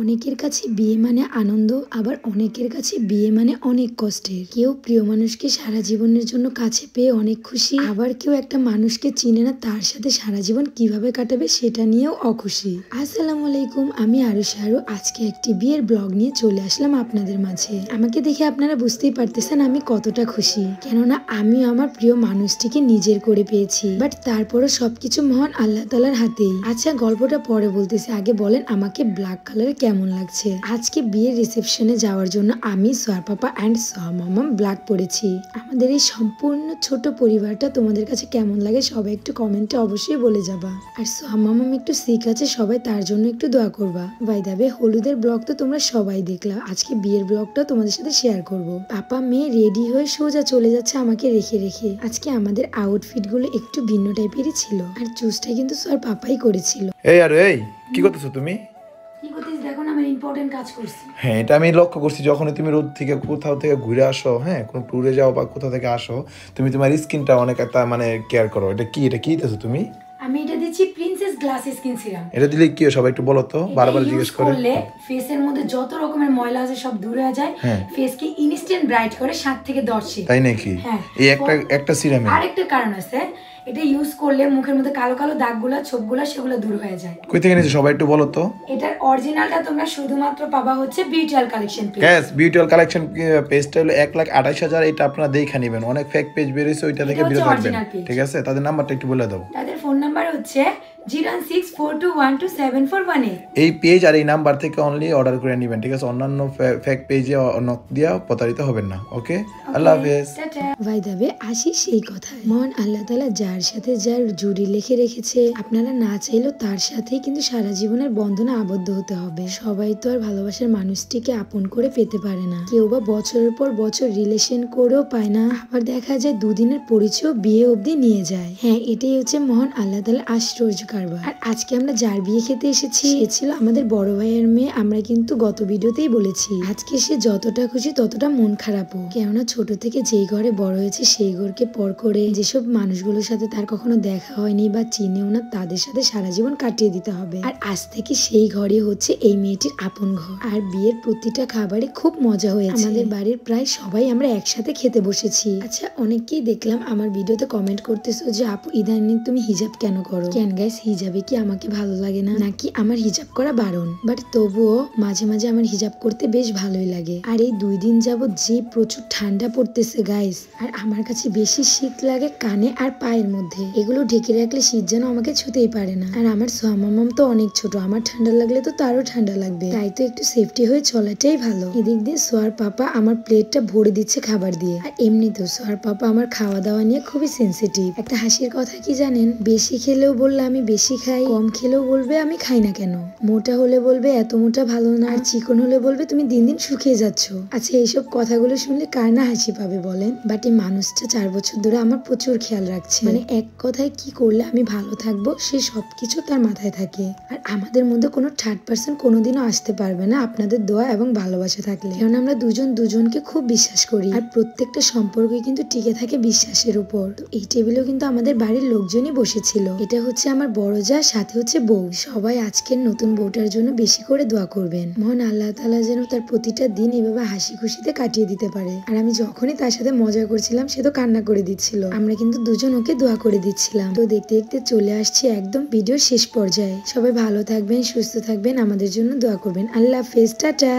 অনেকের কাছে বিয়ে মানে আনন্দ, আবার অনেকের কাছে বিয়ে মানে অনেক কষ্টের। কেউ প্রিয় মানুষকে সারা জীবনের জন্য কাছে পেয়ে অনেক খুশি, আবার কেউ একটা মানুষকে চিনে না, তার সাথে সারা জীবন কিভাবে কাটাবে সেটা নিয়েও অখুশি। আসসালামু আলাইকুম, আমি আরুষা আরু। আজকে একটি বিয়ের ব্লগ নিয়ে চলে আসলাম আপনাদের মাঝে। আমাকে দেখে আপনারা বুঝতেই পারতেছেন আমি কতটা খুশি, কেননা আমিও আমার প্রিয় মানুষটিকে নিজের করে পেয়েছি। বাট তারপরও সবকিছু মহান আল্লাহ তাআলার হাতেই। আচ্ছা, গল্পটা পরে বলতেছি, আগে বলেন আমাকে ব্ল্যাক কালার কেমন লাগছে। আজকে বিয়ের রিসেপশনে যাওয়ার জন্য আমি, সোহার পাপা অ্যান্ড সোহা মামা ব্ল্যাক পরেছি। আমাদের এই সম্পূর্ণ ছোট পরিবারটা তোমাদের কাছে কেমন লাগে সবাই একটু কমেন্টে অবশ্যই বলে যাবা। আর সোহা মামাম একটু সিক আছে, সবাই তার জন্য একটু দোয়া করবা। বাই দ্য ওয়ে, হলুদের ব্লগ তো তোমরা সবাই দেখলা, আজকে বিয়ের ব্লগটা তোমাদের সাথে শেয়ার করব। পাপা মেয়ে রেডি হয়ে সোজা চলে যাচ্ছে আমাকে রেখে রেখে। আজকে আমাদের আউটফিট গুলো একটু ভিন্ন টাইপেরই ছিল, আর চুজটা কিন্তু সোহার পাপাই করেছিল। এই কি করতেছো তুমি? কি করতেছিস দেখো না, আমার ইম্পর্টেন্ট কাজ করছি। হ্যাঁ, এটা আমি লক্ষ্য করছি, যখনই তুমি রোদ থেকে কোথাও থেকে ঘুরে আসো, হ্যাঁ কোনো ট্যুরে যাও বা কোথাও থেকে আসো, তুমি তোমার স্কিনটা অনেক একটা মানে কেয়ার করো। এটা কি দিতেছো তুমি? আমি এটা দিচ্ছি প্রিন্সেস গ্লাস স্কিন সিরাম। এটা দিলে কি হয় সবাই একটু বলো তো, বারবার জিজ্ঞেস করে। করলে ফেসের মধ্যে যত রকমের ময়লা আছে সব দূর হয়ে যায়, ফেসকে ইনস্ট্যান্ট ব্রাইট করে 7 থেকে 10। তাই নাকি? হ্যাঁ, এই একটা সিরামে আরেকটা কারণ আছে, এটা ইউজ করলে মুখের মধ্যে কালো কালো দাগগুলা, ছোপগুলা, সেগুলো দূর হয়ে যায়। কই থেকে নিয়েছো সবাই একটু বলো তো। এটার অরিজিনালটা তোমরা শুধুমাত্র পাবা হচ্ছে বিউটিয়াল কালেকশন পেজ। গ্যাস বিউটিয়াল কালেকশন পেজটা হলো 1,28,000। এটা আপনারা দেখে নেবেন, অনেক ফেক পেজ বের হইছে, ওইটা থেকে বিরত থাকবেন, ঠিক আছে? তাদের নাম্বারটা একটু বলে দাও। তাদের ফোন নাম্বার হচ্ছে 01642127418। এই পেজ আর এই নাম্বার থেকে অনলি অর্ডার করে নেবেন, ঠিক আছে? অন্যান্য ফেক পেজে নক দিয়া প্রতারিত হবেন না। ওকে, আল্লাহ হাফেজ। ভাই দাবে আসি সেই কথায়, মহান আল্লাহ তাআলা যার সাথে যার জুড়ি লিখে রেখেছে, আপনারা না চাইলেও তার সাথেই কিন্তু সারা জীবনের বন্ধনে আবদ্ধ হতে হবে। সবাই তো আর ভালোবাসার মানুষটিকে আপন করে পেতে পারে না, কেউ বা বছরের পর বছর রিলেশন করেও পায় না, আবার দেখা যায় দুদিনের পরিচয় বিয়ে অবধি নিয়ে যায়। হ্যাঁ, এটাই হচ্ছে মহান আল্লাহ তাআলার আশ্চর্য কারবার। আর আজকে আমরা যার বিয়ে খেতে এসেছি সে ছিল আমাদের বড় ভাইয়ের মেয়ে। আমরা কিন্তু গত ভিডিওতেই বলেছি আজকে সে যতটা খুশি ততটা মন খারাপও, কেননা ছোট থেকে যেই ঘরে বড় হয়েছে সেই ঘরকে পর করে যেসব মানুষগুলোর সাথে তার কখনো দেখা হয়নি বা চিনেও না, তাদের সাথে সারা জীবন কাটিয়ে দিতে হবে। আর আজ থেকে সেই ঘরে হচ্ছে এই মেয়েটির আপন ঘর। আর বিয়ের প্রতিটা খাবারে খুব মজা হয়েছে। আমাদের বাড়ির প্রায় সবাই আমরা একসাথে খেতে বসেছি। আচ্ছা, অনেককেই দেখলাম আমার ভিডিওতে কমেন্ট করতেছো যে আপু ইদানিং তুমি হিজাব কেন করো? কেন গাইস, হিজাবে কি আমাকে ভালো লাগে না নাকি আমার হিজাব করা বারণ? বাট তবুও মাঝে মাঝে আমার হিজাব করতে বেশ ভালোই লাগে। আর এই 2 দিন যাবত যে প্রচুর ঠান্ডা পড়তেছে গাইস, আর আমার কাছে বেশি শীত লাগে কানে আর পায়ের মধ্যে। এগুলো ঢেকে রাখলে শীত যেন আমাকে ছুতেই পারে না। আর আমার সোহা মামাম তো অনেক ছোট, আমার ঠান্ডা লাগলে তো তারও ঠান্ডা লাগবে, তাই তো একটু সেফটি হয়ে চলাটাই ভালো। এদিক দিয়ে সোহার পাপা আমার প্লেটটা ভরে দিচ্ছে খাবার দিয়ে। আর এমনিতেও সোহার পাপা আমার খাওয়া দাওয়া নিয়ে খুবই সেন্সিটিভ। একটা হাসির কথা কি জানেন, বেশি খেলেও বললে আমি বেশি খাই, কম খেলেও বলবে আমি খাই না কেন, মোটা হলে বলবে এত মোটা ভালো না, আর চিকন হলে বলবে তুমি দিন দিন শুকিয়ে যাচ্ছ। আচ্ছা, এইসব কথাগুলো শুনলে কার না হাসি পাবে বলেন? বাট এই মানুষটা 4 বছর ধরে আমার প্রচুর খেয়াল রাখছে। মানে এক কথায় কি করলে আমি ভালো থাকবো সে সবকিছু তার মাথায় থাকে। আর আমাদের মধ্যে কোনো থার্ড পার্সন কোনোদিনও আসতে পারবে না আপনাদের দোয়া এবং ভালোবাসা থাকলে, কারণ আমরা দুজন দুজনকে খুব বিশ্বাস করি। আর প্রত্যেকটা সম্পর্ক কিন্তু টিকে থাকে বিশ্বাসের উপর। তো এই টেবিলেও কিন্তু আমাদের বাড়ির লোকজনই বসেছিল। এটা হচ্ছে আমার বড় যা, সাথে হচ্ছে বউ। সবাই আজকের নতুন বউটার জন্য বেশি করে দোয়া করবেন, মহান আল্লাহ তাআলা যেন তার প্রতিটা দিন এভাবে হাসি খুশিতে কাটিয়ে দিতে পারে। আর আমি যখনই তার সাথে মজা করছিলাম সে তো কান্না করে দিচ্ছিল, আমরা কিন্তু দুজন ওকে দোয়া করে দিচ্ছিলাম। তো দেখতে দেখতে চলে আসছি একদম ভিডিওর শেষ পর্যায়ে। সবাই ভালো থাকবেন, সুস্থ থাকবেন, আমাদের জন্য দোয়া করবেন। আল্লাহ হাফেজ, টাটা।